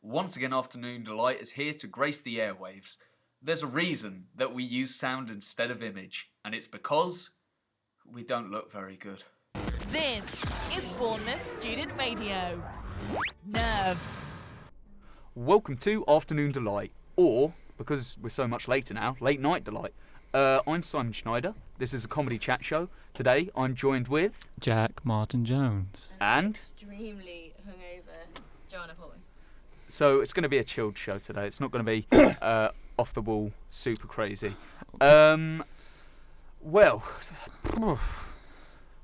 Once again, Afternoon Delight is here to grace the airwaves. There's a reason that we use sound instead of image, and it's because we don't look very good. This is Bournemouth Student Radio. Nerve. Welcome to Afternoon Delight, or, because we're so much later now, Late Night Delight. I'm Simon Schneider. This is a comedy chat show. Today I'm joined with Jack Martin Jones. and Extremely hungover Joanna Paul. so it's going to be a chilled show today. It's not going to be off the wall, super crazy. Well,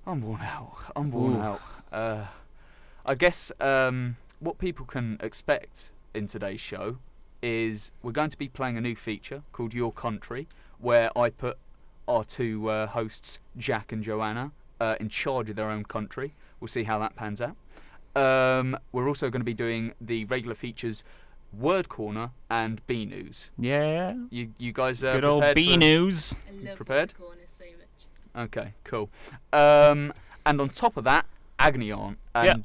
I'm worn out. I guess what people can expect in today's show is we're going to be playing a new feature called Your Country, where I put our two hosts, Jack and Joanna, in charge of their own country. We'll see how that pans out. We're also going to be doing the regular features Word Corner and B News. Yeah. You guys Good prepared old B News. I love Prepared? corner so much. Okay, cool. And on top of that, Agony Aunt. And,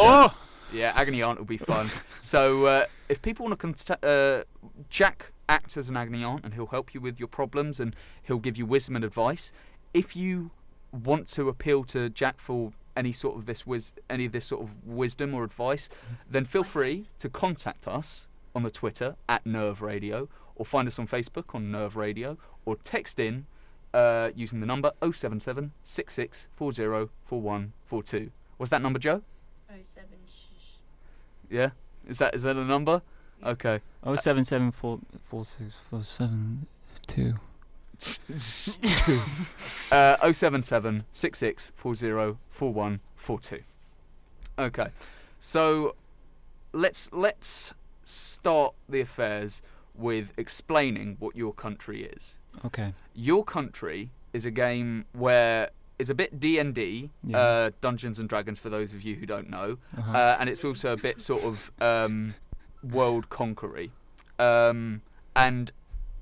yeah, Agony Aunt will be fun. So if people want to Jack acts as an Agony Aunt, and he'll help you with your problems, and he'll give you wisdom and advice. If you want to appeal to Jack for any of this sort of wisdom or advice, then feel free to contact us on the Twitter at Nerve Radio, or find us on Facebook on Nerve Radio, or text in using the number 077 66 40 4142. What's that number, Joe? 07 Yeah? Is that a number? Okay. 0774647 077 66 40 4142. Okay. So let's start the affairs with explaining what Your Country is. Okay. Your Country is a game where it's a bit D&D, Yeah. Dungeons and Dragons for those of you who don't know, Uh-huh. and it's also a bit sort of world conquery. And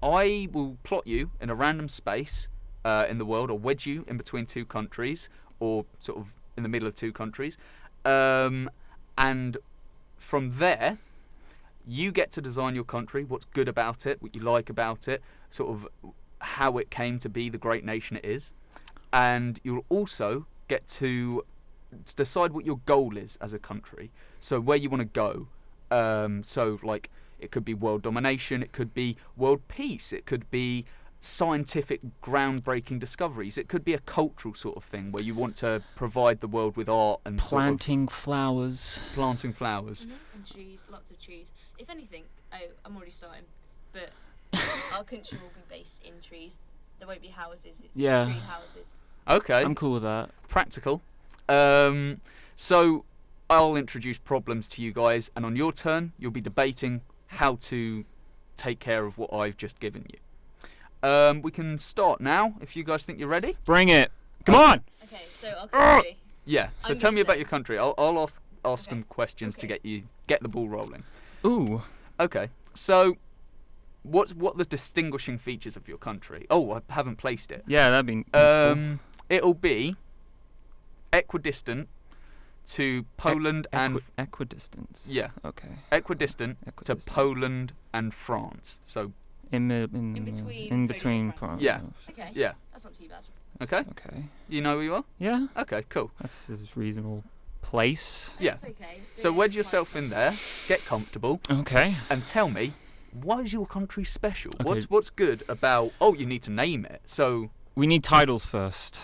I will plot you in a random space in the world, or wedge you in between two countries, or sort of in the middle of two countries, and from there you get to design your country, what's good about it, what you like about it, sort of how it came to be the great nation it is. And you'll also get to decide what your goal is as a country. So where you want to go. So like it could be world domination, it could be world peace, it could be scientific groundbreaking discoveries, it could be a cultural sort of thing where you want to provide the world with art and Planting flowers. planting flowers. And trees, lots of trees. If anything, I'm already starting, but our country will be based in trees. There won't be houses, it's Yeah. tree houses. Okay. I'm cool with that. Practical. So I'll introduce problems to you guys, and on your turn you'll be debating how to take care of what I've just given you. We can start now if you guys think you're ready. Bring it. Come on. Okay, so our country. Yeah, so I'm tell gonna me about say- your country. I'll ask Okay. some questions to Okay. get the ball rolling. Ooh. Okay, so what are the distinguishing features of your country? Oh, I haven't placed it. Yeah, that'd be useful. It'll be equidistant to Poland and equidistance. yeah, Okay. equidistant to Equidistant. Poland and France. So In between between. Poland and Yeah. Okay, yeah, that's not too bad. okay. Okay. You know where you are? Yeah. Okay, cool. That's a reasonable place. Yeah. It's okay. So Yeah, wedge it's yourself fine. in there, get comfortable, Okay. and tell me, why is your country special? Okay. What's good about? Oh, you need to name it. So We need titles first.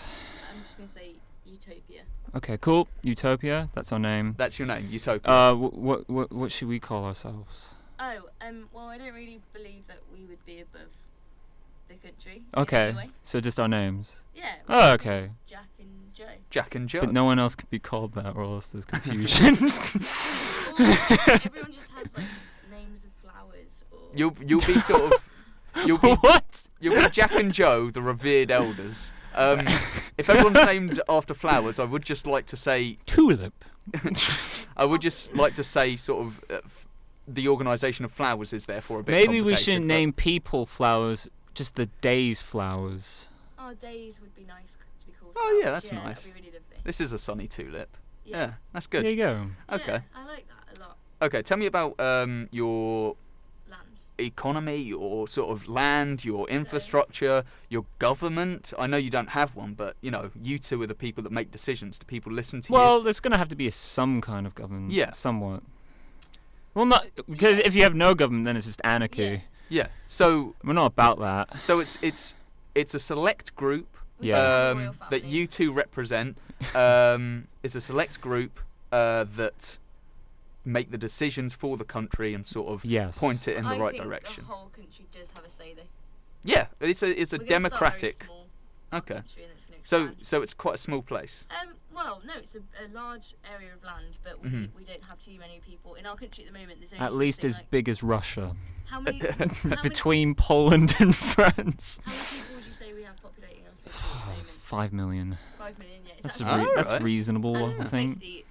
I'm just going to say Utopia. Okay, cool. Utopia. That's our name. that's your name, Utopia. What should we call ourselves? Oh, well, I don't really believe that we would be above the country. Okay. Anyway. So just our names. Yeah. Oh, we could okay. be Jack and Joe. Jack and Joe. But no one else could be called that, or else there's confusion. Well, everyone just has like names of flowers or. You'll be sort of What? you'll be Jack and Joe, the revered elders. If everyone's named after flowers, I would just like to say Tulip. I would just like to say sort of the organisation of flowers is therefore a bit Maybe we complicated, shouldn't but- name people flowers, just the day's flowers. Oh, days would be nice to be called. Oh, yeah, flowers. that's nice. That'd be really lovely. This is a sunny tulip. Yeah. Yeah, that's good. There you go. Okay. Yeah, I like that a lot. Okay, tell me about your Land. economy, your sort of land, your infrastructure, your government. I know you don't have one, but you two are the people that make decisions. Do people listen to you? Well, there's going to have to be some kind of government. Yeah. Somewhat. Well, not because if you have no government, then it's just anarchy. Yeah. So We're not about that. So it's a select group We don't have a royal that family. you two represent. It's a select group that make the decisions for the country and sort of Yes. point it in the I right think direction. the whole country does have a say, though. Yeah, it's a We're gonna start very democratic. small Okay. country and it's gonna So expand. so it's quite a small place. Well, no, it's a large area of land, but we don't have too many people in our country at the moment. There's only At least something as like, big as Russia. how many Between Poland and France. How many people would you say we have populating our country at the moment? 5 million. 5 million. Yeah, it's That's, actually re- that's Alright. reasonable, and I think. basically,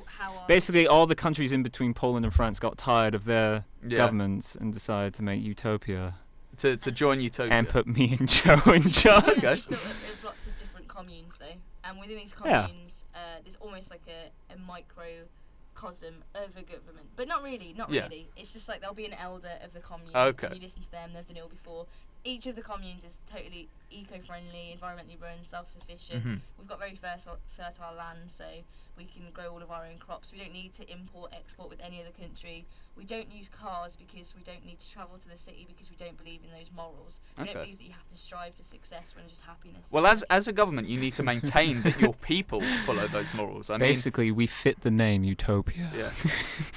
how our Basically, all the countries in between Poland and France got tired of their Yeah. governments and decided to make utopia To join Utopia. and put me and Joe in charge. We Okay. actually built of lots of different communes, though, and within these Yeah. communes, there's almost like a microcosm of a government, but not really. Yeah. Really. It's just like there'll be an elder of the commune, Okay. and you listen to them. They've done it all before. Each of the communes is totally eco-friendly, environmentally run, self-sufficient. Mhm. We've got very fertile land, so we can grow all of our own crops. We don't need to import, export with any other country. We don't use cars because we don't need to travel to the city because we don't believe in those morals. We Okay. don't believe that you have to strive for success when just happiness. Well, as a government, you need to maintain that your people follow those morals. I mean, Basically, we fit the name Utopia. yeah.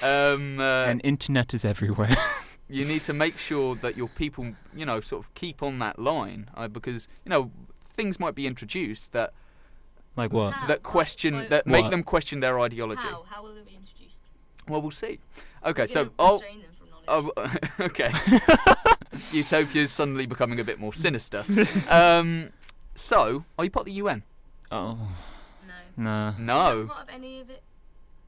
And internet is everywhere. You need to make sure that your people, sort of keep on that line, because things might be introduced that Like what? How? that question Why- that make What? them question their ideology. How? How will it be introduced? Well, we'll see. Okay, We're so gonna restrain them from knowledge. okay. Utopia is suddenly becoming a bit more sinister. So, are you part of the UN? Oh, No. nah. We're No. not part of any of it.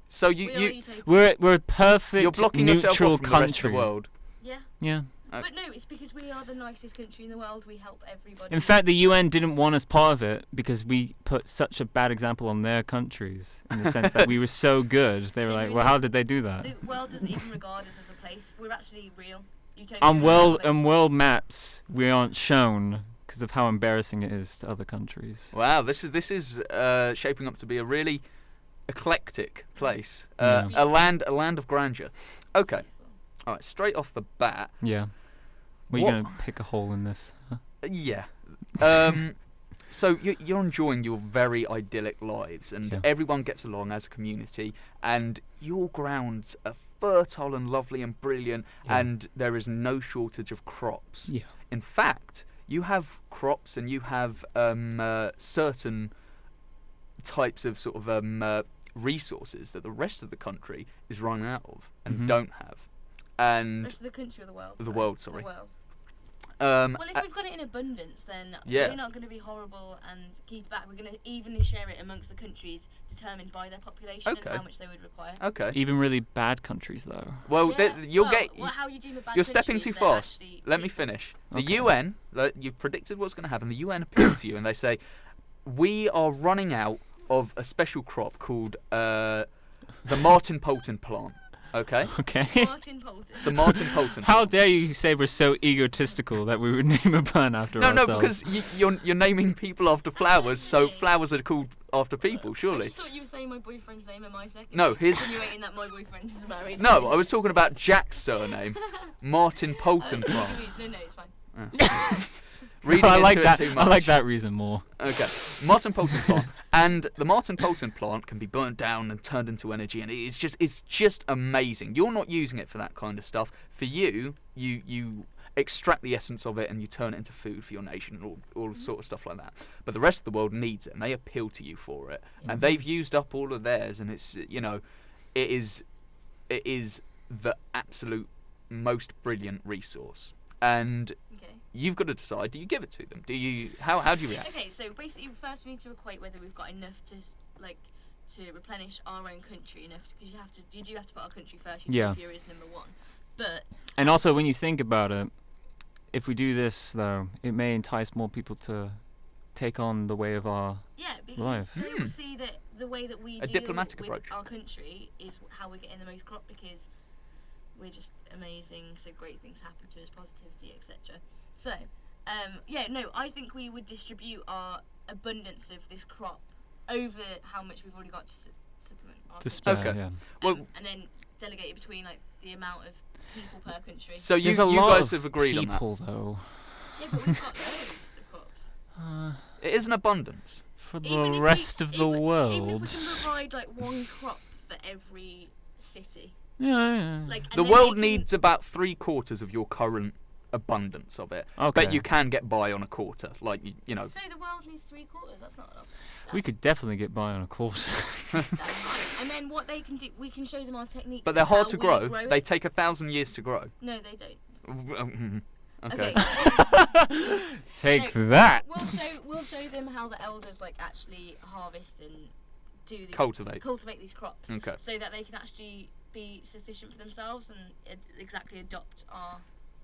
So We are you utopia. We're a perfect you're blocking yourself neutral off from country. the rest of the world. Yeah. Yeah. But no, it's because we are the nicest country in the world. We help everybody. In fact, the UN didn't want us part of it because we put such a bad example on their countries in the sense that we were so good. They were like, well, how did they do that? the world doesn't even regard us as a place. We're actually real. Utopia On is world a place. world maps, we aren't shown because of how embarrassing it is to other countries. Wow, this is shaping up to be a really eclectic place. Yeah. A land of grandeur. Okay, Beautiful. all right. Straight off the bat, Yeah. Well, What- you're gonna pick a hole in this. Huh? yeah. So you're enjoying your very idyllic lives, and Yeah. everyone gets along as a community, and your grounds are fertile and lovely and brilliant, Yeah. and there is no shortage of crops. Yeah. In fact, you have crops and you have certain types of sort of resources that the rest of the country is running out of and Mhm. don't have. And Rest of the country or the world? The world, sorry. The world. um, Well, if we've got it in abundance, then yeah. we're not going to be horrible and keep back. We're going to evenly share it amongst the countries determined by their population Okay. and how much they would require. okay. Even really bad countries, though. Well, Yeah, you'll well, get. well, how you deem a bad You're country stepping is too they're fast. actually Let me really- finish. The Okay. UN, you've predicted what's going to happen. The UN appeal to you and they say, we are running out of a special crop called the Martin Poulton plant. Okay? Okay. Martin Poulton. The Martin Poulton How plant. dare you say we're so egotistical that we would name a plant after No, ourselves? because you're naming people after flowers, so Absolutely. flowers are called after people, I surely. just thought you were saying my boyfriend's name and my second. No, name, his- insinuating that my boyfriend is married. No, I was talking about Jack's surname, Martin I Poulton was so plant. confused. No, it's fine. Reading I like into that. it too much. I like that reason more. Okay, Martin Poulton plant, and the Martin Poulton plant can be burnt down and turned into energy, and it's just amazing. You're not using it for that kind of stuff. For you extract the essence of it and you turn it into food for your nation and all sort of stuff like that. But the rest of the world needs it, and they appeal to you for it, and they've used up all of theirs, and it's it is the absolute most brilliant resource, and Okay. you've got to decide: do you give it to them? Do you? How do you react? Okay, so basically, first we need to equate whether we've got enough to replenish our own country enough, because you do have to put our country first. Yeah. Utopia is number one, but And also, when you think about it, if we do this, though, it may entice more people to take on the way of our yeah, because Life. they will see that the way that we A deal diplomatic with approach. our country is how we're getting the most crop, because we're just amazing, so great things happen to us, positivity, etc. So, I think we would distribute our abundance of this crop over how much we've already got to supplement our To country. spare, Okay. yeah. Well, And then delegate it between like the amount of people per country. so you There's a lot guys of have agreed on that. people, though. Yeah, but we've got loads of crops. It is an abundance. For Even if the we- rest of the even- world. Even if we can provide like one crop for every city. Yeah. Like, and The then world they can- needs about 3/4 of your current abundance of it. Okay. But you can get by on a quarter. Like, you know. So the world needs 3/4. That's not enough. We That's- could definitely get by on a quarter. That's fine. And then what they can do, we can show them our techniques. But of they're hard how to we grow. it. They take 1,000 years to grow. No, they don't. Okay. Take No, that. We'll show them how the elders like actually harvest and do these, Cultivate. these crops. Okay. So that they can actually be sufficient for themselves and exactly adopt our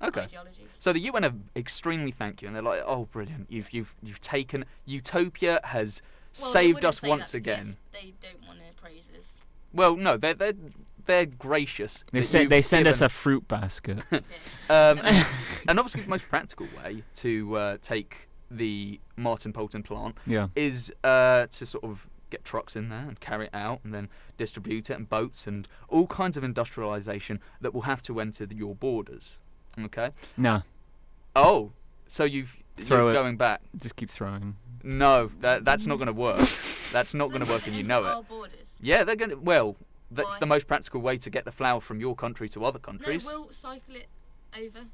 Okay. ideologies. So the UN are extremely thank you, and they're like, "Oh, brilliant! You've taken Utopia has Well, they saved wouldn't us say once that again." because they don't want to praise us. Well, no, they're gracious. They that send you've they send us given- a fruit basket. Um, and obviously, the most practical way to take the Martin Polton plant Yeah. is to sort of get trucks in there and carry it out, and then distribute it, and boats, and all kinds of industrialization that will have to enter your borders. Okay. Nah, Oh, so Throw you're it. going back? just keep throwing. No, that's not going to work. That's not going to work, and you know Our it. borders. Yeah, they're going to. Well, that's Why? the most practical way to get the flour from your country to other countries No, we'll cycle it over.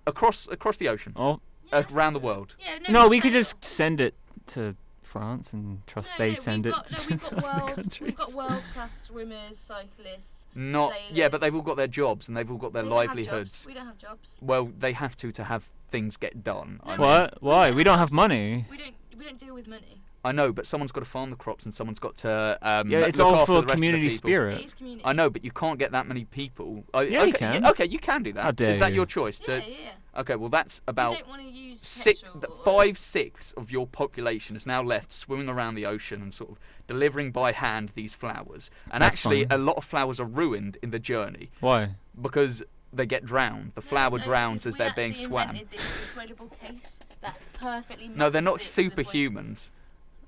across the ocean, Oh Yeah. around the world. Yeah, no, we'll we could send it- just send it to France and trust they send it. We've to got other we've got countries. world class swimmers, cyclists. Not yeah, but they've all sailors. got their jobs and they've all got their They don't have jobs. livelihoods. We don't have jobs. Well, they have to have things get done. No, I we mean. What? Why? don't We don't have have money. We don't deal with money. I know, but someone's got to farm the crops and someone's got to Yeah, it's look all after for the rest of the community people. spirit. It is community. I know, but you can't get that many people. Yeah, okay, you can. Okay, you can do that. How dare Is that you. your choice? Yeah, To, yeah. okay, well that's We about don't want to use petrol or- 5/6 of your population is now left swimming around the ocean and sort of delivering by hand these flowers. And That's actually, fine. a lot of flowers are ruined in the journey Why? because they get drowned. The No, flower don't, drowns because as we they're being actually swam. invented this incredible case that perfectly No, they're not matches it to the point- superhumans.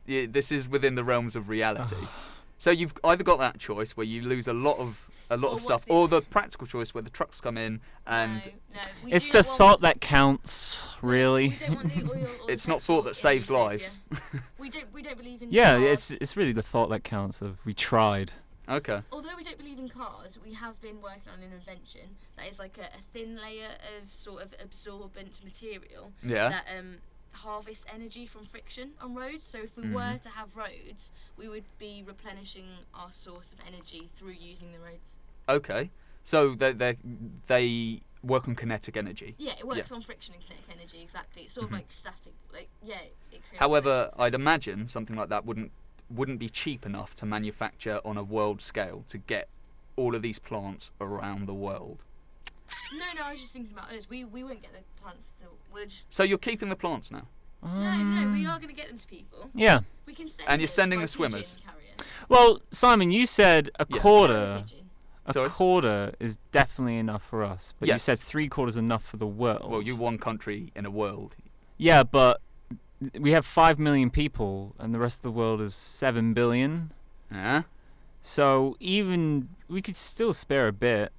Yeah, this is within the realms of reality. So you've either got that choice where you lose a lot of Or stuff, what's the- or the practical choice where the trucks come in and No, we It's do the not want- thought that counts, no, really. We don't want the oil or the it's not petrol thought that in saves utopia. lives. We don't believe in Yeah, cars. it's really the thought that counts. Of we tried. Okay. Although we don't believe in cars, we have been working on an invention that is like a thin layer of sort of absorbent material Yeah. that harvests energy from friction on roads. So if we Mm-hmm. were to have roads, we would be replenishing our source of energy through using the roads. Okay. So they work on kinetic energy. Yeah, it works on friction and kinetic energy, exactly. It's sort of like static, like, yeah. It creates However, electric I'd fields. imagine something like that wouldn't be cheap enough to manufacture on a world scale to get all of these plants around the world. No, I was just thinking about us. We won't get the plants to. We're just. So you're keeping the plants now. No, we are going to get them to people. Yeah. We can send And you're it sending by the swimmers? pigeon carrier. Well, Simon, you said a Yes. quarter. Pigeon. A Sorry? quarter is definitely enough for us, but you Yes. said 3/4 enough for the world. Well, you're one country in a world. Yeah, but we have 5 million people, and the rest of the world is 7 billion. Yeah. So even we could still spare a bit.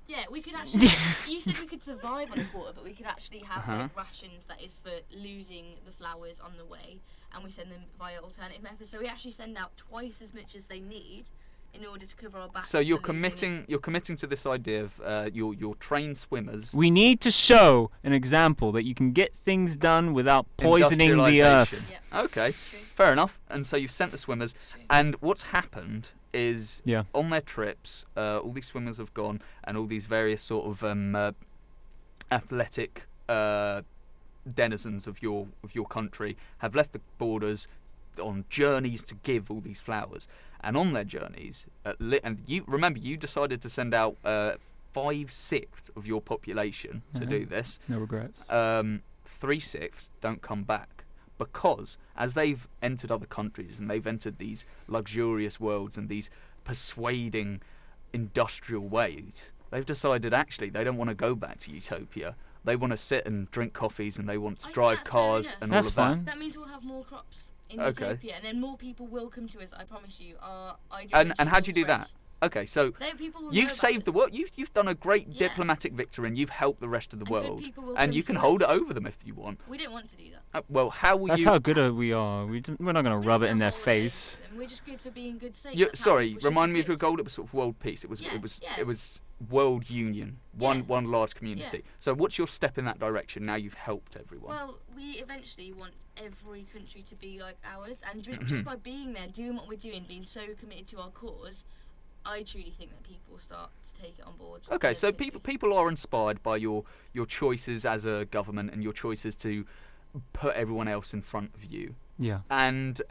Yeah, we could actually. You said we could survive on a quarter, but we could actually have Uh-huh. like rations that is for losing the flowers on the way, and we send them via alternative methods. So we actually send out twice as much as they need in order to cover our backs. So you're to losing it. committing to this idea of your trained swimmers. We need to show an example that you can get things done without poisoning the earth. Industrialisation. Yeah. Okay, It's true. fair enough. And so you've sent the swimmers, It's true. and what's happened is Yeah. on their trips, all these swimmers have gone, and all these various sort of athletic denizens of your country have left the borders on journeys to give all these flowers, and on their journeys, and you remember you decided to send out 5/6 of your population to do this. No regrets. 3/6 don't come back. because as they've entered other countries and they've entered these luxurious worlds and these persuading industrial ways, they've decided actually they don't want to go back to utopia. They want to sit and drink coffees and they want to I think drive that's cars fair and That's all of fine. That means we'll have more crops in Okay. Utopia, and then more people will come to us. I promise you. Our that. ideology And how will do you do spread. that? Okay, so People will know you've about saved us. the world. You've done a great Yeah. diplomatic victory and you've helped the rest of the And good world. people will And come you can to hold us. it over them if you want. We don't want to do that. Well, how will That's you? how good we are. We're not gonna We rub need it in to their hold face. and we're just good for being good sake. You, That's how sorry, people should remind be me of your good. goal. It was sort of world peace. It was Yeah, yeah. it was world union. One Yeah. one large community. So what's your step in that direction now you've helped everyone? Well, we eventually want every country to be like ours, and Mm-hmm. just by being there, doing what we're doing, being so committed to our cause, I truly think that people start to take it on board. Okay, other so countries. people are inspired by your choices as a government and your choices to put everyone else in front of you. Yeah. And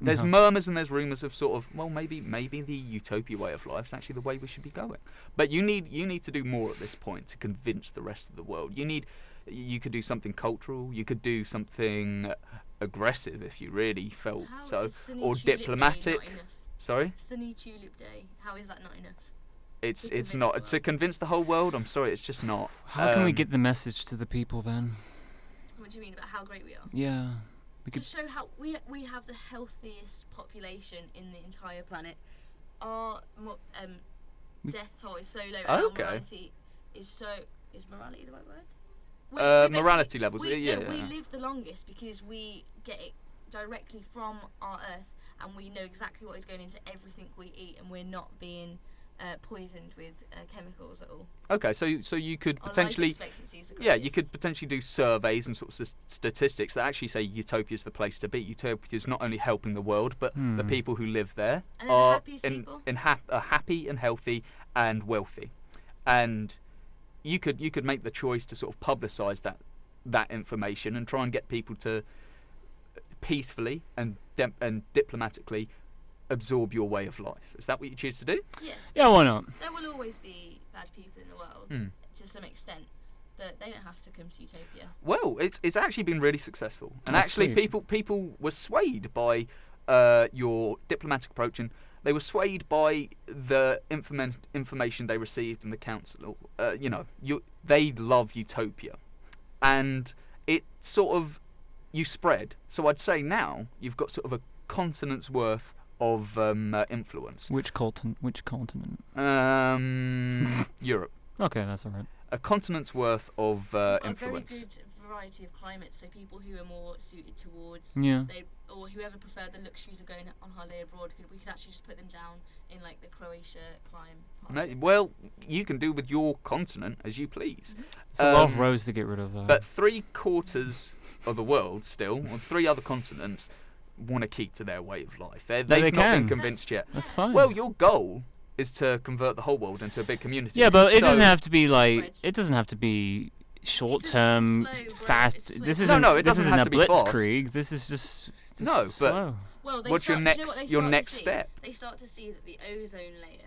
there's Uh-huh. murmurs and there's rumours of sort of, well, maybe the utopia way of life is actually the way we should be going. But you need to do more at this point to convince the rest of the world. You could do something cultural. You could do something aggressive if you really felt How so, is Sunny or Tulip Day diplomatic. not enough? Sorry, Sunny Tulip Day. How is that not enough? it's To convince not the to world. convince the whole world. I'm sorry, it's just not. How can we get the message to the people then? What do you mean about how great we are? Yeah. We could. Just show how we have the healthiest population in the entire planet. Our death toll is so low, and our Okay. morality is so. Is morality the right word? We basically- morality levels, We, yeah, we yeah. live the longest because we get it directly from our Earth, and we know exactly what is going into everything we eat, and we're not being poisoned with chemicals at all. Okay, so you could Our potentially. life expectancy is the Yeah, you greatest. could potentially do surveys and sort of statistics that actually say Utopia's the place to be. Utopia's not only helping the world, but the people who live there And they're the are happiest people. are happy and healthy and wealthy. And you could make the choice to sort of publicise that information and try and get people to peacefully and diplomatically absorb your way of life. Is that what you choose to do? Yes. Yeah, why not? There will always be bad people in the world Hmm. to some extent, but they don't have to come to Utopia. Well, it's actually been really successful, and Oh, actually sweet. people were swayed by your diplomatic approach, and they were swayed by the information they received in the council. They love Utopia, and it sort of you spread. So I'd say now you've got sort of a continent's worth of influence. Which continent? Europe, Okay, that's all right. a continent's worth of We've got influence. a very good variety of climates, so people who are more suited towards Yeah. or whoever prefer the luxuries of going on holiday abroad, we could actually just put them down in like the Croatia climate. Well, you can do with your continent as you please. It's a lot of Um, roads to get rid of, though. But 3/4 of the world still, or 3 other continents, want to keep to their way of life. They've they not been can. convinced yet. That's fine. Well, your goal is to convert the whole world into a big community. yeah, but it So- doesn't have to be like. Spread. It doesn't have to be short It's a term, slow growth, fast. it's a slow This growth. isn't. No, it this doesn't isn't have a to be fast. blitzkrieg. This is just No, but- slow. Well, they What's your start, do you know next- what they your start next to see? step? They start to see that the ozone layer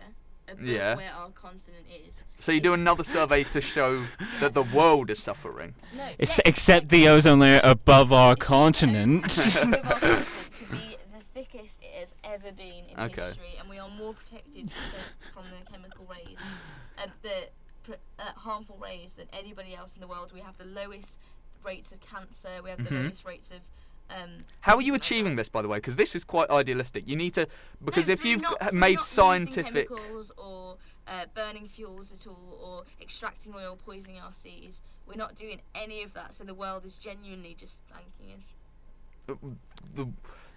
above Yeah. where our continent is. So you do another survey to show that the world is suffering. No, It's yes, except the ozone layer above our it's just continent. ozone above our continent to be the thickest it has ever been in Okay. history, and we are more protected from the chemical rays, harmful rays than anybody else in the world. We have the lowest rates of cancer. We have the lowest rates of. How are you everything like achieving that. this, by the way? Because this is quite idealistic. You need to, because No, if through you've not- through made not using scientific, chemicals or burning fuels at all, or extracting oil, poisoning our seas, we're not doing any of that. So the world is genuinely just thanking us.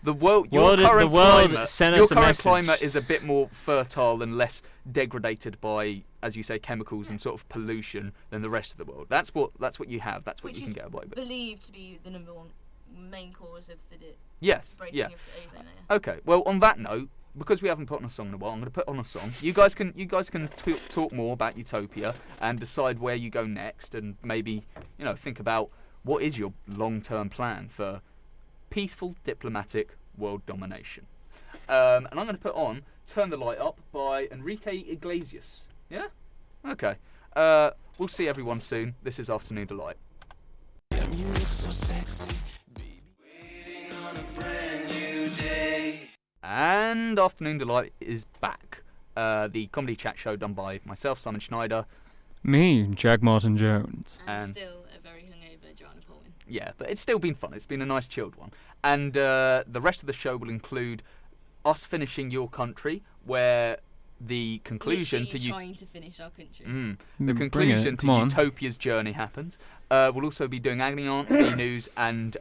the world, your World- the current world climate, sent your us a current message. climate is a bit more fertile and less degraded by, as you say, chemicals and sort of pollution than the rest of the world. That's what you have. That's what Which you can is get away with. believed to be the number one main cause of the Yes. breaking Yeah. of the ozone layer. Okay. Well, on that note, because we haven't put on a song in a while, I'm going to put on a song. You guys can talk more about Utopia and decide where you go next, and maybe think about what is your long-term plan for peaceful diplomatic world domination. And I'm going to put on "Turn the Light Up" by Enrique Iglesias. Yeah. Okay. We'll see everyone soon. This is Afternoon Delight. You look so sexy, baby. And Afternoon Delight is back. The comedy chat show done by myself, Simon Schneider. Me, Jack Martin Jones. And And- still a very hungover Joanna Poulin. Yeah, but it's still been fun. It's been a nice chilled one. And the rest of the show will include us finishing Your Country, where the conclusion Literally to trying to finish our country. the Bring conclusion it. to Come on. Utopia's journey happens. We'll also be doing Agony Aunt, B News, and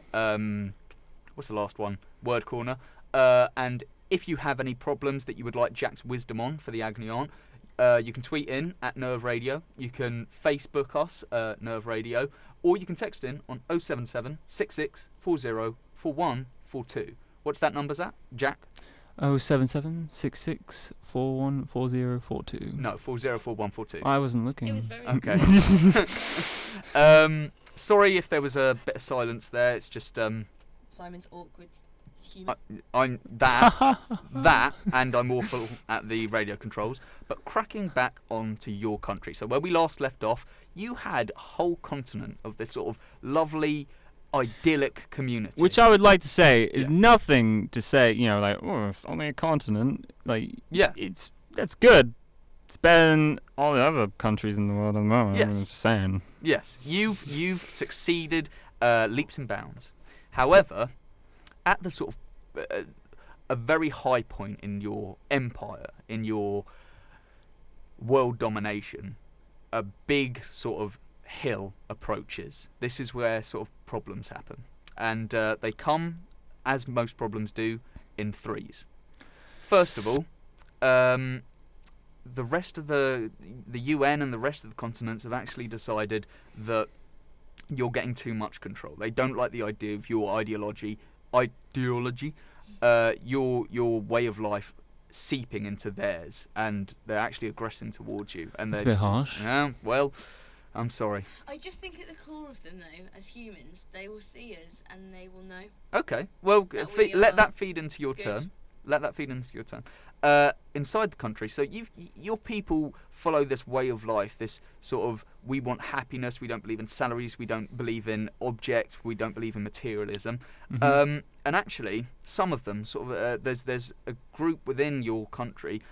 what's the last one? Word Corner. And if you have any problems that you would like Jack's wisdom on for the Agony Aunt, you can tweet in at Nerve Radio. You can Facebook us, Nerve Radio, or you can text in on 077 66 40 4142. What's that number, Zach? Jack? 077 66 41 4042. No, 404142. I wasn't looking. It was very Okay. Sorry if there was a bit of silence there. It's just Simon's awkward humour. I'm that, and I'm awful at the radio controls. But cracking back onto Your Country. So where we last left off, you had a whole continent of this sort of lovely, idyllic community. Which I would like to say is Yes. nothing to say, like, oh, it's only a continent. Like, Yeah. that's good. It's better than all the other countries in the world at the moment. Yes. I'm just saying. Yes, you've succeeded leaps and bounds. However, at the sort of a very high point in your empire, in your world domination, a big sort of hill approaches. This is where sort of problems happen, and they come, as most problems do, in threes. First of all, the rest of the UN and the rest of the continents have actually decided that you're getting too much control. They don't like the idea of your ideology, your way of life seeping into theirs, and they're actually aggressing towards you. And That's a they've- bit harsh. Yeah, well, I'm sorry. I just think at the core of them, though, as humans, they will see us and they will know. Okay, well, That we let are that feed into your good. turn. Let that feed into your turn. Inside the country, so your people follow this way of life, this sort of, we want happiness, we don't believe in salaries, we don't believe in objects, we don't believe in materialism. And actually, some of them, sort of, there's a group within your country,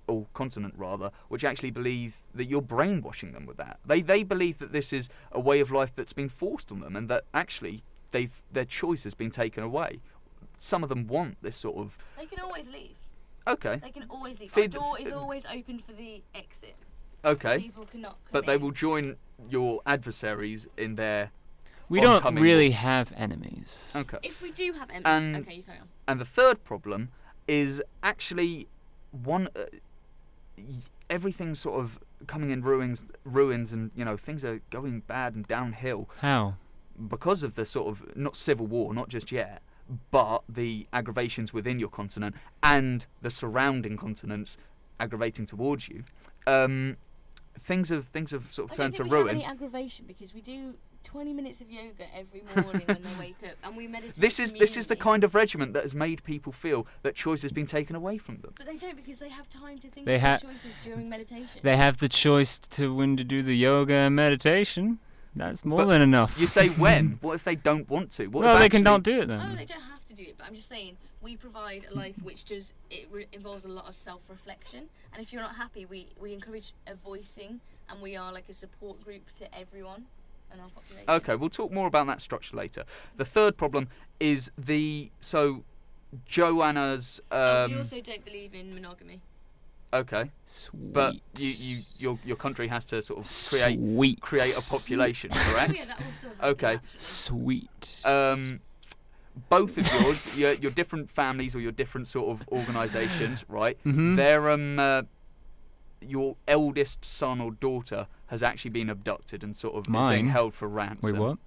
or continent rather, which actually believe that you're brainwashing them with that. They believe that this is a way of life that's been forced on them, and that actually their choice has been taken away. Some of them want this sort of... They can always leave. Okay, They can always leave. Feed- Our door is always open for the exit. okay. People cannot come But they in. will join your adversaries in their... We don't oncoming really war. have enemies. Okay. If we do have And- okay, you carry on. And the third problem is actually one... everything's sort of coming in ruins, and, things are going bad and downhill How? because of the sort of, not civil war, not just yet, but the aggravations within your continent and the surrounding continents aggravating towards you. Things have sort of I turned don't to think we have ruins. any aggravation because we do 20 minutes of yoga every morning when they wake up, and we meditate. This is the communally. kind of regiment that has made people feel that choice has been taken away from them. But they don't, because they have time to think They about ha- their choices during meditation. They have the choice to when to do the yoga and meditation. That's more But than enough. You say when? What if they don't want to? What well, if they can actually- not do it Oh, then. they don't have to do it, but I'm just saying we provide a life which involves a lot of self-reflection, and if you're not happy, we encourage a voicing, and we are like a support group to everyone in our population. Okay, we'll talk more about that structure later. The third problem is Joanna's. And we also don't believe in monogamy. Okay, Sweet. but your country has to sort of Sweet. create a population, Oh, yeah, correct? that also Okay. Sweet. Both of yours, your different families or your different sort of organisations, right? Mhm. They're your eldest son or daughter has actually been abducted and sort of is being Mine? held for ransom. Wait, what?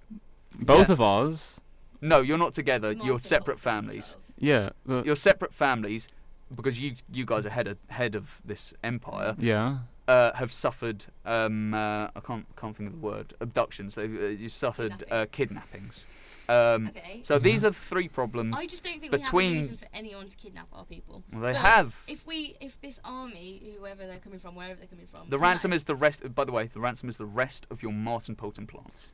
Both Yeah. of ours? No, you're not together. You're Multiple separate child. families. Yeah. But, You're separate families because you guys are head of this empire. yeah. Have suffered I can't think of the word, abductions. You've suffered kidnappings. Okay. So these are the three problems. I just don't think between- we have a reason for anyone to kidnap our people. Well, they But have. If this army, whoever they're coming from, wherever they're coming from, The ransom is the rest. By the way, the ransom is the rest of your Martin Poulton plants.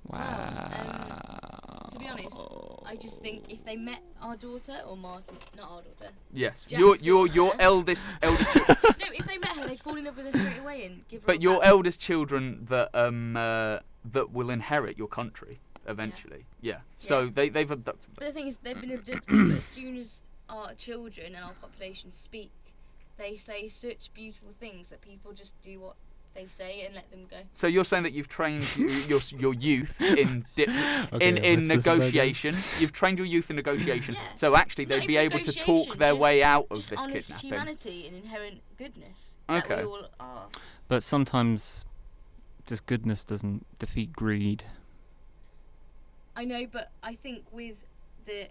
Wow. To be honest, I just think if they met our daughter, or Martin, not our daughter. Yes, Jack's your daughter. eldest No, if they met her, they'd fall in love with her straight away and give her. but all your back. eldest children that will inherit your country eventually. Yeah. So Yeah. they've abducted But them. the thing is, they've been abducted. But as soon as our children and our population speak, they say such beautiful things that people just do what they say and let them go. So you're saying that you've trained your youth in Okay, in let's listen back in. negotiation. You've trained your youth in negotiation. Yeah. So actually, Not they'd be even able to negotiation, talk their way out of just this honest kidnapping. humanity and inherent goodness. That Okay. we all are. But sometimes just goodness doesn't defeat greed. I know, but I think with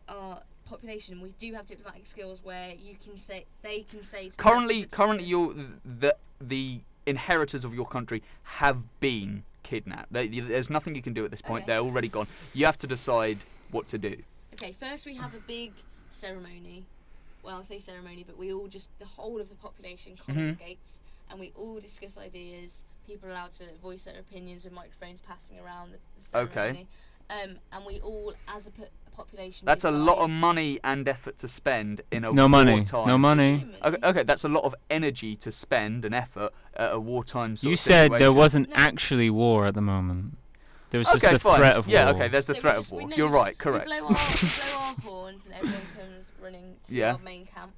our population, we do have diplomatic skills where you can say, they can say. To the Currently, rest of the you're the inheritors of your country have been kidnapped. There's nothing you can do at this point. Okay. They're already gone. You have to decide what to do. Okay, first we have a big ceremony. Well, I say ceremony, but we all the whole of the population congregates and we all discuss ideas. People are allowed to voice their opinions with microphones passing around the ceremony. Okay. And we all, as a population, That's a lot of decide- money and effort to spend in a No money. wartime. No money. Okay, that's a lot of energy to spend and effort at a wartime sort You of said there situation. wasn't No. actually war at the moment. There was just Okay, the fine. threat of Yeah, war. okay, there's the So threat we of just, war. we know, You're we just- right, correct. We blow our horns and everyone comes running to Yeah. our main camp.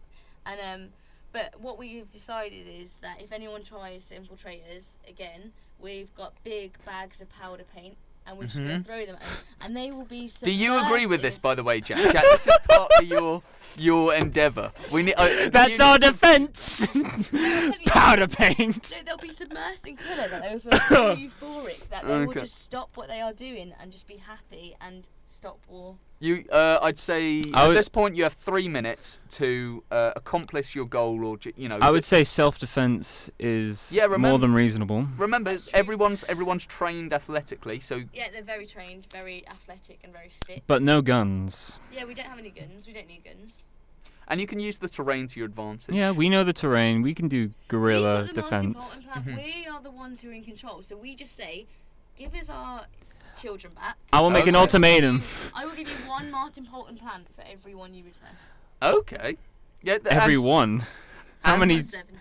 And but what we've decided is that if anyone tries to infiltrate us again, we've got big bags of powder paint. And we're just going to throw them at them. And they will be Do you agree with this, submersed by the way, Jack? Jack, this is part of your endeavour. We need. That's our defence! you- Powder paint! No, they'll be submersed in colour. That they'll feel so euphoric that they will Okay. just stop what they are doing and just be happy and stop war. I'd say I at would- this point you have 3 minutes to accomplish your goal, or I would say self-defense is Yeah, more than reasonable. remember That's true. everyone's trained athletically, so Yeah, they're very trained, very athletic, and very fit. But no guns. Yeah, we don't have any guns. We don't need guns. and you can use the terrain to your advantage. Yeah, we know the terrain. We can do guerrilla We've got the defense. Martin Bolton plan. We are the ones who are in control. So we just say, give us our children back. I will make an Okay. ultimatum. I will give you one Martin Bolton plant for every one you return. Okay. Yeah. Every one. How and- many? 17.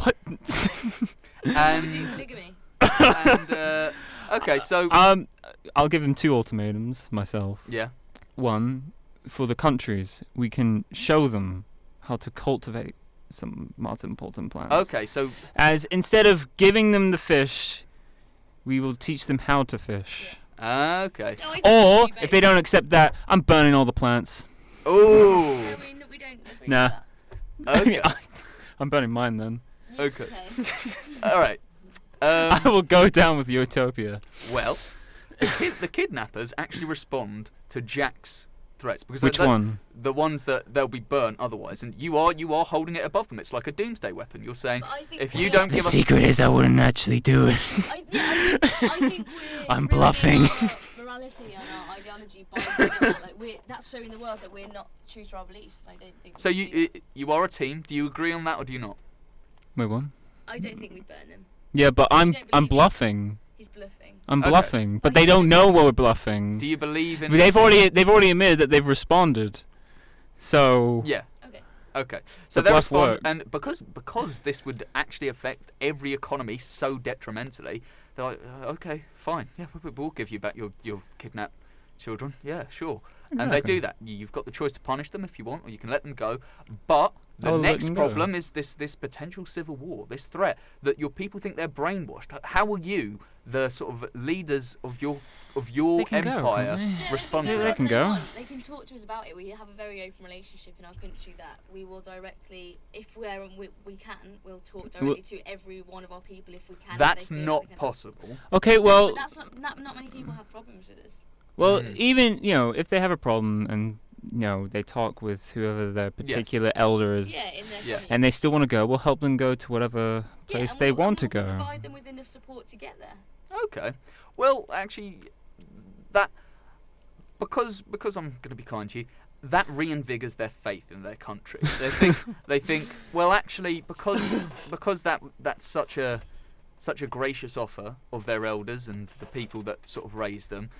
What? Would you And, polygamy? okay, so I'll give him 2 ultimatums myself. yeah. One, for the countries, we can show them how to cultivate some Martin Bolton plants. Okay, so As instead of giving them the fish, we will teach them how to fish. okay. No, I think Or we if they don't accept that, I'm burning all the plants. Ooh. No, we don't agree Nah. with that. Okay. I'm burning mine then. Okay. All right. I will go down with Utopia. Well, the kidnappers actually respond to Jack's threats because Which one? The ones that they'll be burnt otherwise, and you are holding it above them. It's like a doomsday weapon. You're saying But I think if you we're- don't The give us secret is I wouldn't actually do it. I think we're I'm ruining bluffing. our morality and our ideology by doing that. Like that's showing the world that we're not true to our beliefs. And I don't think. so we'd do that. you are a team. Do you agree on that or do you not? Wait, what? I don't think we'd burn him. Yeah, but I I'm don't I'm believe it. bluffing. He's bluffing. I'm Okay. bluffing, but I they think don't it know makes what we're sense. bluffing. Do you believe in? They've this? already admitted that they've responded. So Yeah. Okay. Okay. So The they bluff respond, worked. and because this would actually affect every economy so detrimentally, they're like, okay, fine, yeah, we'll give you back your kidnapped children. Yeah, sure. And they Exactly. do that. You've got the choice to punish them if you want, or you can let them go. But the Oh, let next them go. problem is this potential civil war, this threat that your people think they're brainwashed. How will you, the sort of leaders of your They can go, empire, can't they? respond Yeah, to they that? can go. They can talk to us about it. We have a very open relationship in our country that we will directly, if we can, we'll talk directly to every one of our people if we can. if That's they feel not we can. possible. Okay, No, well, but that's not many people have problems with us. well, Mm. even if they have a problem and they talk with whoever their particular elder is, Yeah, in their Yeah. community. and they still want to go, we'll help them go to whatever Yeah, place and they we'll- want to and we'll go. Provide them with enough support to get there. Okay. Well, actually, that because I'm going to be kind to you, that reinvigors their faith in their country. They think well, actually, because that's such a gracious offer of their elders and the people that sort of raised them.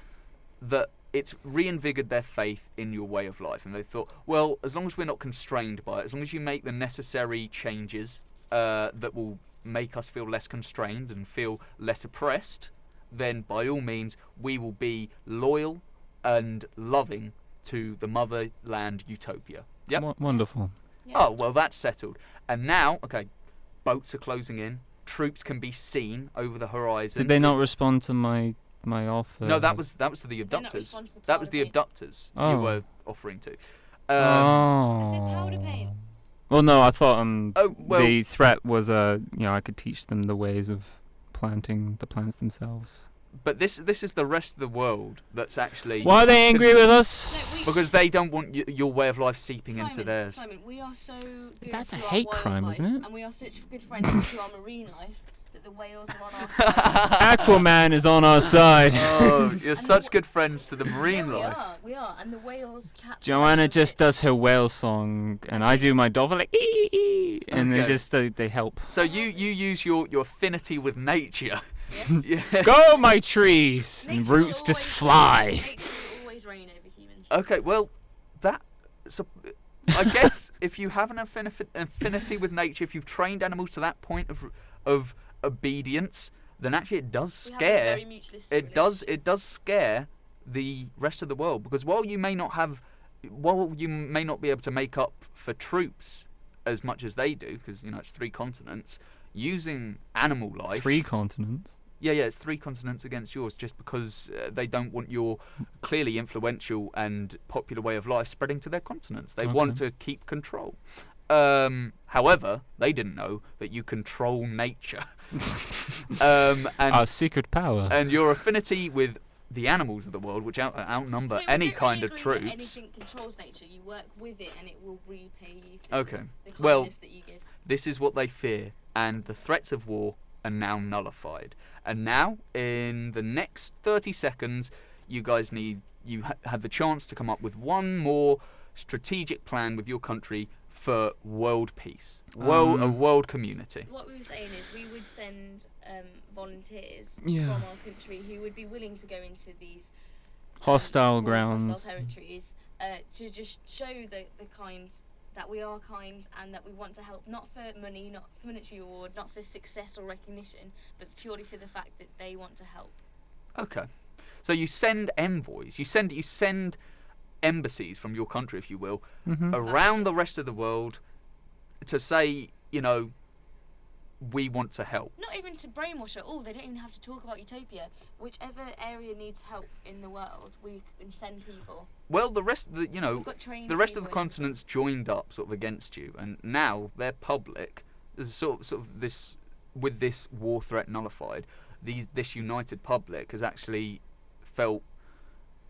that it's reinvigorated their faith in your way of life, and they thought, well, as long as we're not constrained by it, as long as you make the necessary changes that will make us feel less constrained and feel less oppressed, then by all means we will be loyal and loving to the motherland utopia. Yep. Wonderful. Yeah. Oh, well, that's settled. And now, okay, boats are closing in. Troops can be seen over the horizon. Did they not respond to my offer? No, that was to the They not abductors. respond to the That was the powder paint. abductors you Oh. were offering to. Is it powder paint? Well, no, I thought Oh, well- the threat was I could teach them the ways of planting the plants themselves. But this is the rest of the world that's actually... Why are they angry with us? No, we, Because they don't want your way of life seeping Simon, into theirs. Simon, we are so good That's a to our hate crime, wildlife, isn't it? And we are such good friends to our marine life that the whales are on our side. Aquaman is on our side. Oh, you're And such the- good friends to the Yeah, marine we life. we are, and the whales capture. Joanna actual just fish. does her whale song, and I do my Dover like ee, ee, and they Okay. just they help. So you use your affinity with nature. Yes. Yeah. Go, my trees! And Nature will roots just always fly. reign. Nature will always reign over humans. Okay, well, I guess if you have an affinity with nature, if you've trained animals to that point of obedience, then actually it does We have a scare. very mutualistic It does scare the rest of the world, because while you may not be able to make up for troops as much as they do, because it's 3 continents, using animal life. 3 continents. Yeah, it's 3 continents against yours, just because they don't want your clearly influential and popular way of life spreading to their continents. They want to keep control. However, they didn't know that you control nature. And Our secret power. and your affinity with the animals of the world, which outnumber Yeah, we any don't kind really of agree that troops. Anything controls nature. You work with it, and it will repay you. For Okay. The Well, kindness that you give. this is what they fear, and the threats of war are now nullified. And now, in the next 30 seconds, you guys have the chance to come up with one more strategic plan with your country for world peace, a world community. What we were saying is we would send volunteers Yeah. from our country who would be willing to go into these Hostile grounds. hostile territories, to just show the kind that we are kind and that we want to help, not for money, not for monetary reward, not for success or recognition, but purely for the fact that they want to help. Okay, so you send envoys, you send embassies from your country, if you will, around the rest of the world to say, we want to help. Not even to brainwash at all. They don't even have to talk about utopia. Whichever area needs help in the world, we can send people. Well, the rest of the We've got trained the rest of people the in continents joined up sort of against you, and now they're public. There's sort of this, with this war threat nullified, this united public has actually felt,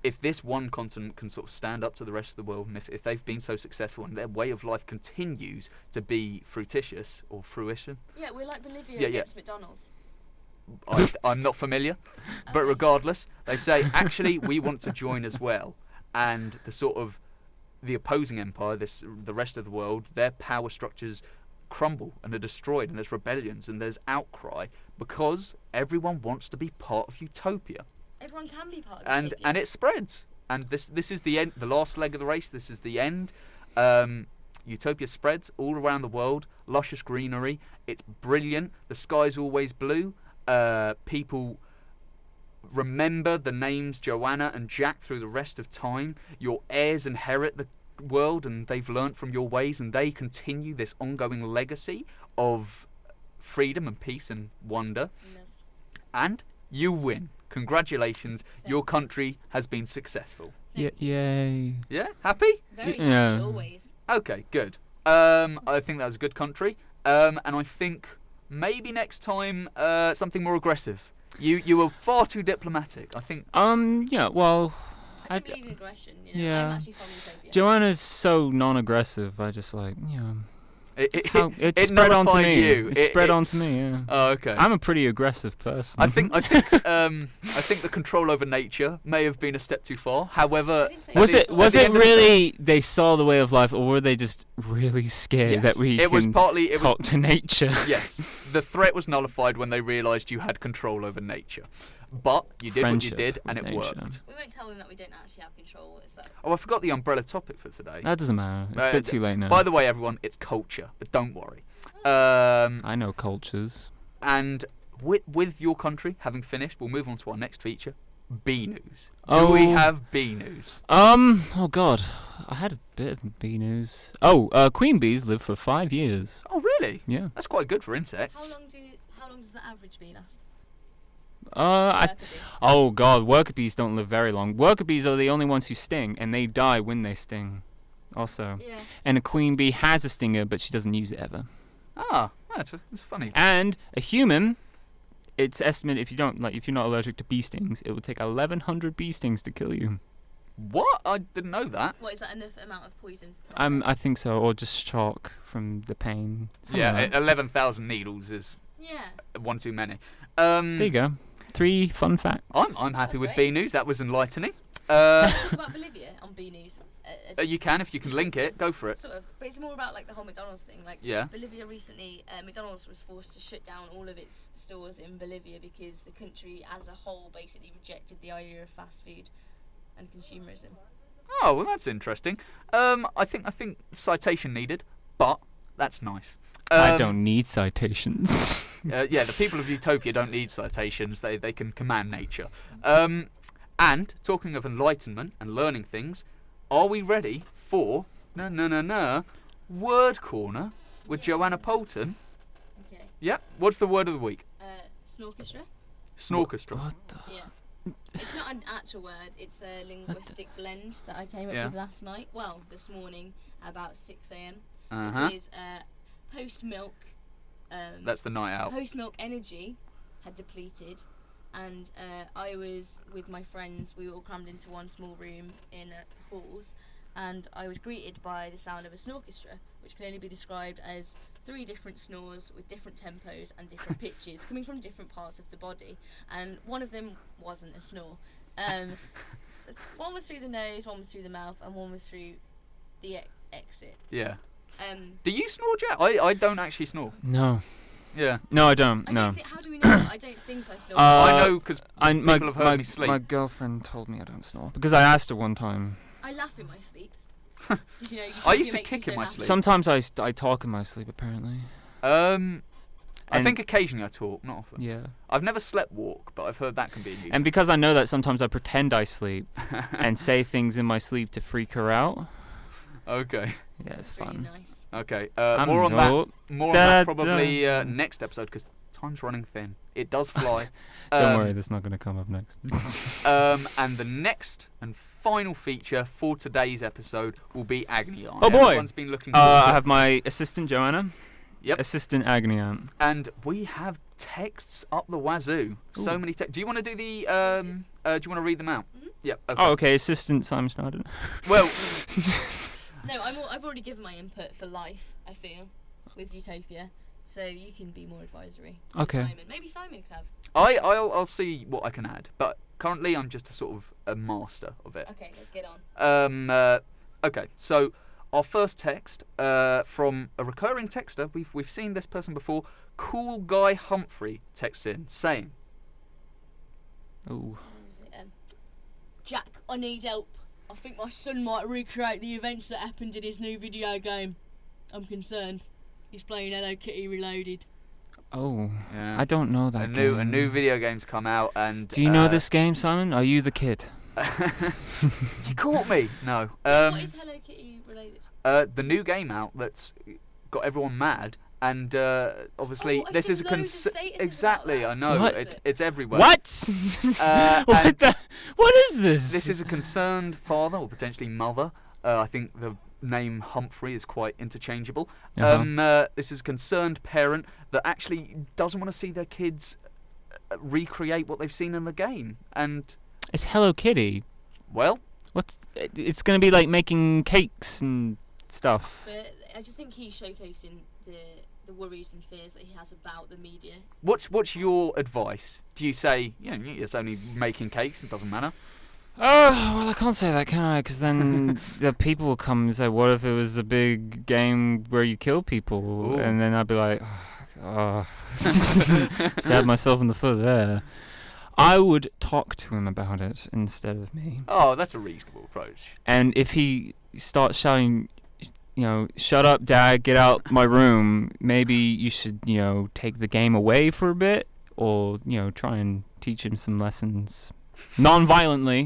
if this one continent can sort of stand up to the rest of the world, and if they've been so successful and their way of life continues to be fruititious or fruition, Yeah, we're like Bolivia Yeah, against McDonald's. I'm not familiar, but regardless, they say actually we want to join as well, and the opposing empire, the rest of the world, their power structures crumble and are destroyed, and there's rebellions and there's outcry because everyone wants to be part of utopia. Everyone can be part of And utopia. and it spreads, and this is the end, the last leg of the race. This is the end. Utopia spreads all around the world. Luscious greenery. It's brilliant. The sky's always blue. People remember the names Joanna and Jack through the rest of time. Your heirs inherit the world, and they've learnt from your ways, and they continue this ongoing legacy of freedom and peace and wonder. No. And you win. Congratulations, your country has been successful. Yay. Yeah? Happy? Very Yeah. happy always. Okay, good. I think that was a good country. And I think maybe next time something more aggressive. You were far too diplomatic. I think Yeah, well, I don't believe in aggression. yeah. I'm actually from utopia. Joanna's so non-aggressive. I just like, it it spread onto nullified me. you. It spread onto me, yeah. Oh, okay. I'm a pretty aggressive person. I think the control over nature may have been a step too far. However, I didn't say Was that. it was the it end of the really they saw the way of life, or were they just really scared Yes. that we It was can partly- it was- talk to nature? yes, the threat was nullified when they realised you had control over nature. But you did Friendship what you did, and with it nature. worked. We won't tell them that we don't actually have control. What is that? Oh, I forgot the umbrella topic for today. That doesn't matter. It's a bit too late now. By the way, everyone, it's culture, but don't worry. I know cultures. And with your country having finished, we'll move on to our next feature, bee news. Oh. Do we have bee news? Oh God, I had a bit of bee news. Queen bees live for 5 years. Oh, really? Yeah. That's quite good for insects. How long does the average bee last? I Worker bee. Oh God, worker bees don't live very long. Worker bees are the only ones who sting, and they die when they sting. Also, Yeah. and a queen bee has a stinger, but she doesn't use it ever. Ah, that's funny. And a human, it's estimated if you're not allergic to bee stings, it would take 1,100 bee stings to kill you. What? I didn't know that. What is that enough amount of poison? I think so, or just shock from the pain. Something Yeah, like that. 11,000 needles is Yeah. one too many. There you go. 3 fun facts. I'm happy That's with great. bee news. That was enlightening. Talk about Bolivia on bee news. You can, if you can link it, go for it. Sort of, but it's more about like the whole McDonald's thing. Like Yeah. Bolivia recently, McDonald's was forced to shut down all of its stores in Bolivia because the country as a whole basically rejected the idea of fast food and consumerism. Oh, well, that's interesting. I think citation needed, but that's nice. I don't need citations. Yeah, the people of Utopia don't need citations. They can command nature. And talking of enlightenment and learning things, are we ready for Word Corner with Joanna Poulton? Okay. Yep. What's the word of the week? Snorchestra. Snorchestra. What the? Yeah. It's not an actual word. It's a linguistic blend that I came up Yeah. with last night. Well, this morning about 6 a.m. Uh-huh. Because post milk. That's the night out. Post milk energy had depleted, and I was with my friends. We were all crammed into one small room in halls, and I was greeted by the sound of a snorchestra, which can only be described as 3 different snores with different tempos and different pitches coming from different parts of the body, and one of them wasn't a snore. So one was through the nose, one was through the mouth, and one was through the exit. Yeah. Do you snore, Jack? I don't actually snore. No. Yeah. No, I don't. I No. don't think, how do we know that? I don't think I snore. I know because My people have heard me sleep. My girlfriend told me I don't snore because I asked her one time. I laugh in my sleep. You know, I used to kick in my sleep. Sometimes I talk in my sleep. Apparently. I And- think occasionally I talk, not often. Yeah. I've never slept walk, but I've heard that can be a nuisance. And because I know that sometimes I pretend I sleep and say things in my sleep to freak her out. Okay. Yeah, it's Really fun. nice. Okay. I'm More on no- that. More on Da- that da- probably next episode because time's running thin. It does fly. Don't worry, that's not going to come up next. And the next and final feature for today's episode will be Agony Aunt. Oh, boy. Everyone's been looking forward to I it. have my assistant Joanna. Yep. Assistant Agony Aunt. And we have texts up the wazoo. So Ooh. many texts. Do you want to do the? Do you want to read them out? Yep. Okay. Oh, okay. Assistant Simon Snowden. Well. No, I've already given my input for life, I feel, with Utopia. So you can be more advisory. with Okay. Simon. Maybe Simon could have. I'll see what I can add, but currently I'm just a sort of a master of it. Okay, let's get on. Okay, so our first text from a recurring texter. We've seen this person before. Cool Guy Humphrey texts in saying, Ooh. What was it? Jack, I need help. I think my son might recreate the events that happened in his new video game. I'm concerned. He's playing Hello Kitty Reloaded. Oh. Yeah. I don't know that a game. new video game's come out, and Do you know this game, Simon? Are you the kid? You caught me. No. What is Hello Kitty Reloaded? The new game out that's got everyone mad. And obviously, Oh, I've this seen is a loads of statuses about exactly. that. I know What? it's everywhere. What? and What is this? This is a concerned father or potentially mother. I think the name Humphrey is quite interchangeable. This is a concerned parent that actually doesn't want to see their kids recreate what they've seen in the game. And It's Hello Kitty. well, It's going to be like making cakes and stuff. But I just think he's showcasing the worries and fears that he has about the media. what's your advice? Do you say, it's only making cakes, it doesn't matter? Oh, well, I can't say that, can I? Because then the people will come and say, what if it was a big game where you kill people? Ooh. And then I'd be like, stab myself in the foot there. I would talk to him about it instead of me. Oh, that's a reasonable approach. And if he starts shouting, shut up, Dad, get out my room, maybe you should, take the game away for a bit, or, try and teach him some lessons. Non-violently.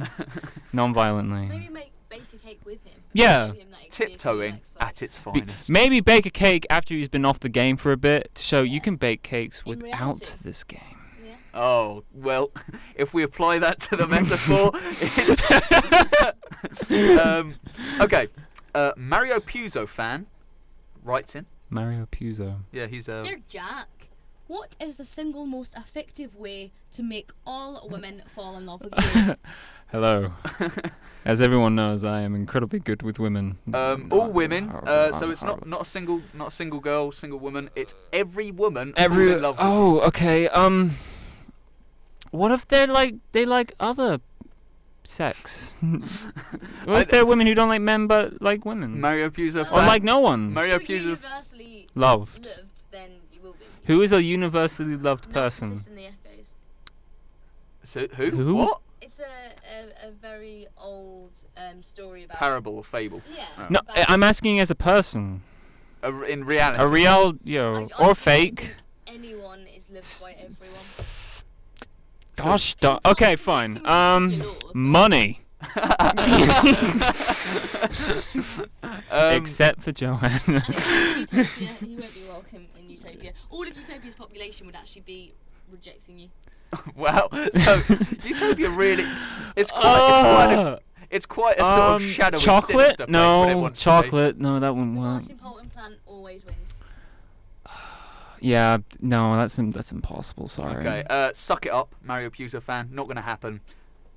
Maybe bake a cake with him. Yeah. Give him that Tiptoeing exercise. at its finest. Maybe bake a cake after he's been off the game for a bit to show you can bake cakes In without reality. this game. Yeah. Oh, well, if we apply that to the metaphor, it's... okay, Mario Puzo fan writes in. Mario Puzo. Yeah, he's a... Dear Jack, what is the single most effective way to make all women fall in love with you? Hello. As everyone knows, I am incredibly good with women. all women, so it's not a single girl, single woman. It's every woman fall in love with you. Oh, okay. What if they like other sex? What if they're women who don't like men but like women? Mario Puzo Or fan. Or like no one? Mario If you're Puzo. universally Loved. then you will be. Who is a universally loved person? Narcissus in the Echoes. So, who? Who? What? It's a very old story about. Parable or fable? Yeah. No, about- I'm asking as a person. In reality. A real, I honestly or don't fake. think anyone is loved by everyone. Gosh, Can okay, you fine. get some utopia law? Money. Um, Except for Joanne. And if you're in Utopia, he won't be welcome in Utopia. All of Utopia's population would actually be rejecting you. Wow. So Utopia really, it's quite a sort of shadowy, chocolate? sinister place when it No, wants chocolate. No, that wouldn't The work. Martin Polton plan always wins. Yeah, no, that's impossible. to Sorry. be. Okay. Suck it up, Mario Puzo fan. Not gonna happen.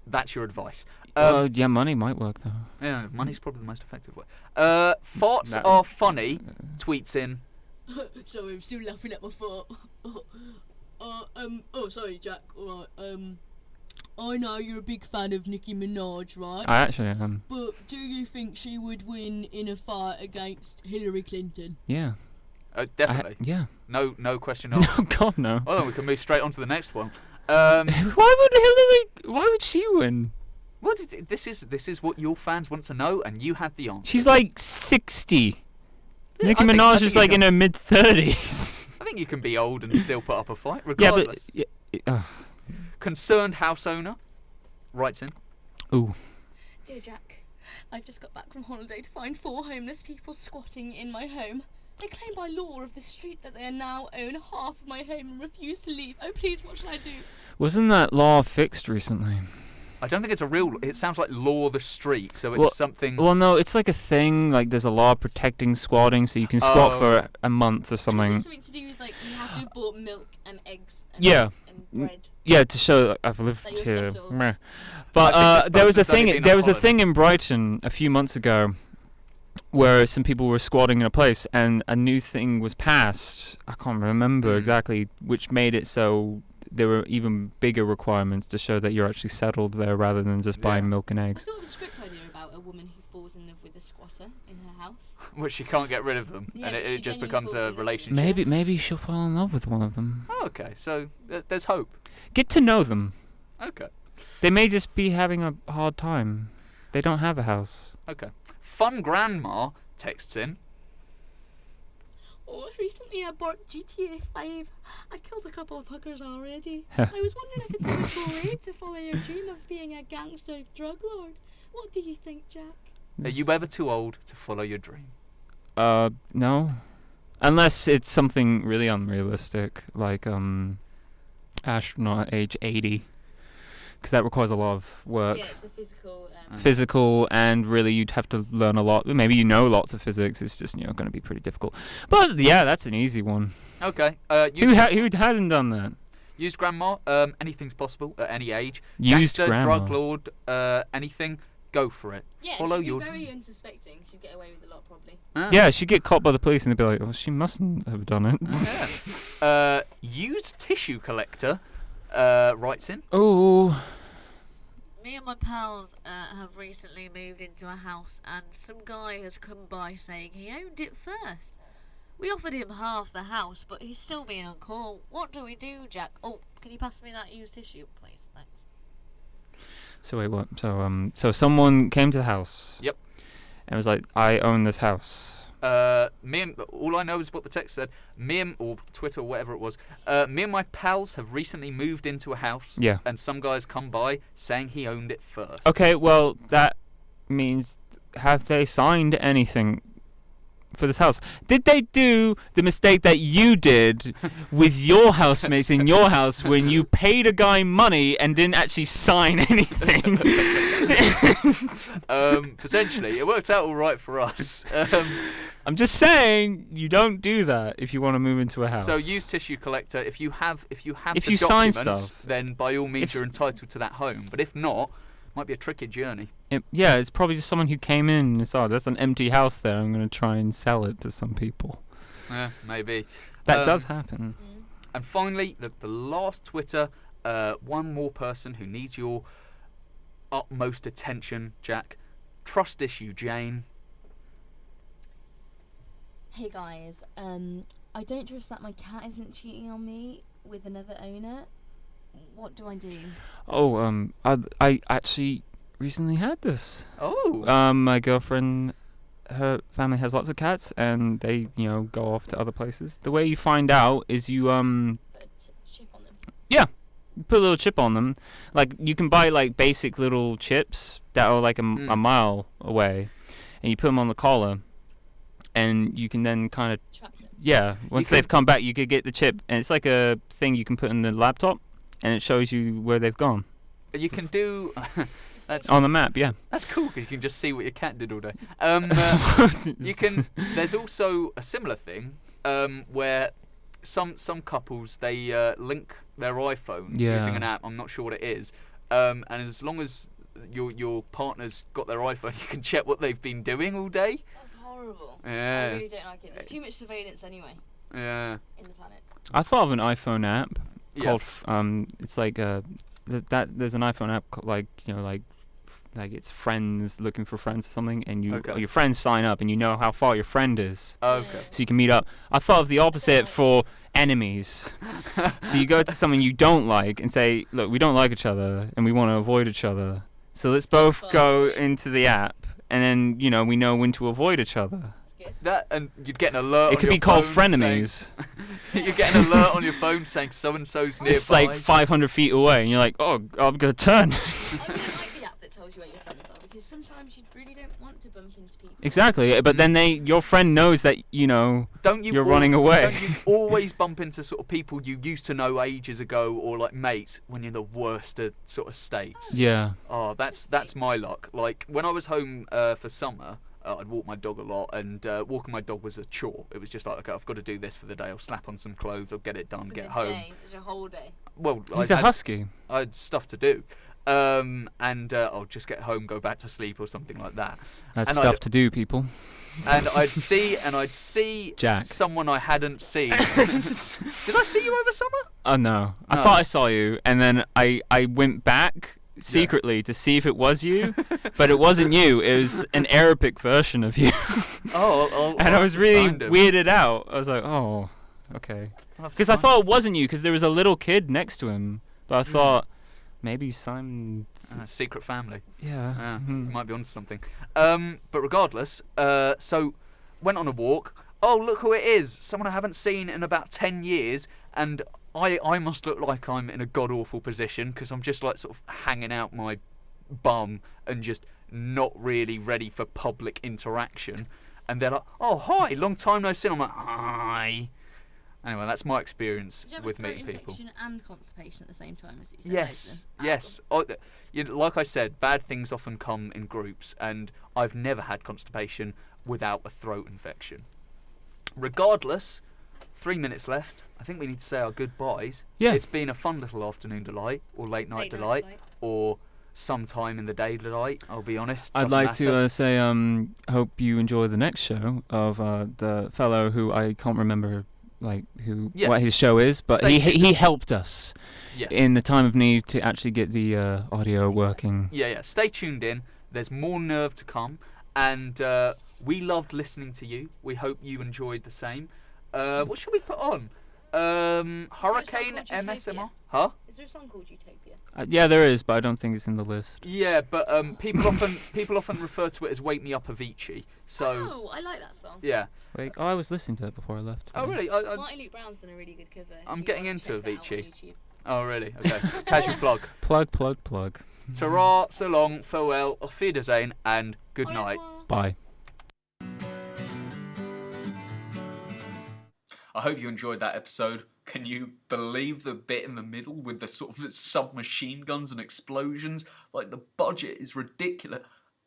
That's your advice. Yeah, money might work though. Yeah, money's probably the most effective way. Farts That are was- funny. Tweets in. Sorry, I'm still laughing at my fart. Oh, sorry, Jack. Alright, I know you're a big fan of Nicki Minaj, right? I actually am. But do you think she would win in a fight against Hillary Clinton? Yeah. Definitely. Yeah. No question No, asked. God no. Well, then we can move straight on to the next one. Why would she win? This is what your fans want to know, and you had the answer. She's like 60. Yeah, Nicki I think Minaj is you like can- in her mid 30s. I think you can be old and still put up a fight, Yeah, regardless. but yeah. Concerned house owner writes in. Ooh. Dear Jack, I've just got back from holiday to find 4 homeless people squatting in my home. They claim by law of the street that they now own half of my home and refuse to leave. Oh, please, what should I do? Wasn't that law fixed recently? I don't think it's a real. It sounds like law the street, so it's Well- something. Well, no, it's like a thing. Like there's a law protecting squatting, so you can squat Oh. for a month or Is something. it something to do with, like, you have to have bought milk and eggs and, Yeah. and bread? Yeah, to show that I've lived That you're here. settled. Meh. I think But this there was a person's only thing. been There on was a holiday. thing in Brighton a few months ago, where some people were squatting in a place, and a new thing was passed. I can't remember exactly, which made it so there were even bigger requirements to show that you're actually settled there, rather than just buying Yeah. milk and I eggs. thought of a script idea about a woman who falls in love with a squatter in her house. Which she can't get rid of them, Yeah, and but it she just genuinely becomes falls in a love with them. relationship. Maybe she'll fall in love with one of them. Oh, okay, so there's hope. Get to know them. Okay, They may just be having a hard time. They don't have a house. okay. Fun grandma texts in. Oh, recently I bought GTA 5. I killed a couple of hookers already. I was wondering if it's ever too late to follow your dream of being a gangster drug lord. What do you think, Jack? Are you ever too old to follow your dream? No. Unless it's something really unrealistic, like astronaut age 80, because that requires a lot of work. Yeah, it's the physical. Physical, and really you'd have to learn a lot. Maybe you know lots of physics. It's just going to be pretty difficult. But yeah, that's an easy one. Okay. Who hasn't done that? Used grandma. Anything's possible at any age. Used Gangster, grandma. drug lord, anything. Go for it. Yeah, Follow she'd your be very dream. unsuspecting. She'd get away with a lot, probably. Ah. Yeah, she'd get caught by the police and they'd be like, "Oh, she mustn't have done it." Yeah. Used tissue collector writes in. Oh. Me and my pals have recently moved into a house, and some guy has come by saying he owned it first. We offered him half the house, but he's still being on call. What do we do, Jack? Oh, can you pass me that used tissue, please? Thanks. So wait, what? So someone came to the house. Yep. And was like, I own this house. All I know is what the text said. Or Twitter, or whatever it was. Me and my pals have recently moved into a house. Yeah. And some guys come by saying he owned it first. Okay, well, that means, have they signed anything for this house? Did they do the mistake that you did with your housemates in your house when you paid a guy money and didn't actually sign anything? Potentially. It worked out all right for us. I'm just saying, you don't do that if you want to move into a house. So used tissue collector, if you If the you sign documents, stuff. then by all means you're entitled to that home. But if not, might be a tricky journey. Yeah, it's probably just someone who came in and saw, that's an empty house there, I'm going to try and sell it to some people. Yeah, maybe. That does happen. And finally, the last Twitter, one more person who needs your utmost attention, Jack. Trust issue, Jane. Hey guys, I don't trust that my cat isn't cheating on me with another owner. What do I do? Oh, I actually recently had this. Oh. My girlfriend, her family has lots of cats, and they, go off to other places. The way you find out is you Put a chip on them. put a little chip on them. Like, you can buy like basic little chips that are like a mile away, and you put them on the collar, and you can then kind of Track them. once they've come back, you could get the chip, and it's like a thing you can put in the laptop, and it shows you where they've gone You can do... That's on the map. Yeah. That's cool because you can just see what your cat did all day. You can. There's also a similar thing where some couples they link their iPhones using an app. I'm not sure what it is. And as long as your partner's got their iPhone, you can check what they've been doing all day. That's horrible. Yeah. I really don't like it. There's too much surveillance anyway Yeah. in the planet. I thought of an iPhone app Yeah. called it's like there's an iPhone app like it's friends looking for friends or something, and your friends sign up and you know how far your friend is, Okay. so you can meet up. I thought of the opposite for enemies. So you go to someone you don't like and say, look, we don't like each other and we want to avoid each other, so let's both go into the app, and then we know when to avoid each other. That's good. That and you'd get an alert. It on could your be called phone frenemies. You get an alert on your phone saying so and so's nearby. It's like 500 feet away, and you're like, oh, I'm gonna turn. I don't like the app that tells you where your friends are, because sometimes you really don't want to bump into people. Exactly, but then your friend knows that Don't you you're running away. Don't you always bump into sort of people you used to know ages ago, or like mates, when you're in the worst of sort of states? Yeah. Oh, that's my luck. Like when I was home for summer, I'd walk my dog a lot, and walking my dog was a chore. It was just like, okay, I've got to do this for the day. I'll slap on some clothes, I'll get it done, For get the home. day. It's a whole day. Well, He's a husky. I had stuff to do. And I'll just get home, go back to sleep or something like that. That's And stuff to do, people. And I'd see Jack. someone I hadn't seen. Did I see you over summer? Oh no. I No. thought I saw you, and then I went back secretly to see if it was you, but it wasn't you. It was an Arabic version of you. Oh, And I'll I was have to really find him. weirded out. I was like, oh, okay. I'll have to Because I find thought it wasn't you, because there was a little kid next to him. But I thought maybe Simon. him. Secret family. Yeah. Yeah, Mhm. you might be onto something. But regardless, so went on a walk. Oh, look who it is! Someone I haven't seen in about 10 years, and I must look like I'm in a god awful position because I'm just like sort of hanging out my bum and just not really ready for public interaction. And they're like, "Oh, hi, long time no see." I'm like, "Hi." Anyway, that's my experience Did you have with a throat meeting people. infection and constipation at the same time as you said? Yes, hello to them? yes. Like I said, bad things often come in groups, and I've never had constipation without a throat infection. Regardless, 3 minutes left. I think we need to say our goodbyes. Yeah. It's been a fun little afternoon delight, or late night delight, or sometime in the day delight. I'll be honest. I'd doesn't like matter. to say, hope you enjoy the next show of the fellow who I can't remember, what Yes. his show is, but Stay he tuned. helped us Yes. in the time of need to actually get the audio working. Yeah. Stay tuned in. There's more Nerve to come, and we loved listening to you. We hope you enjoyed the same. What should we put on? Hurricane called MSMR? Utopia? Huh? Is there a song called Utopia? Yeah, there is, but I don't think it's in the list. Yeah, but people often refer to it as "Wake Me Up Avicii." So Oh, I like that song. yeah. Wait, I was listening to it before I left. Oh really? Marty Luke Brown's done a really good cover. I'm if you getting wanna into check that out on Avicii. YouTube. Oh really? Okay. Casual plug. Plug. Ta-ra, so long, farewell, auf Wiedersehen, and good Au night. revoir. Bye. I hope you enjoyed that episode. Can you believe the bit in the middle with the sort of submachine guns and explosions? Like, the budget is ridiculous.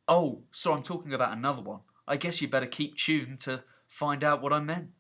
Oh, so I'm talking about another one. I guess you better keep tuned to find out what I meant.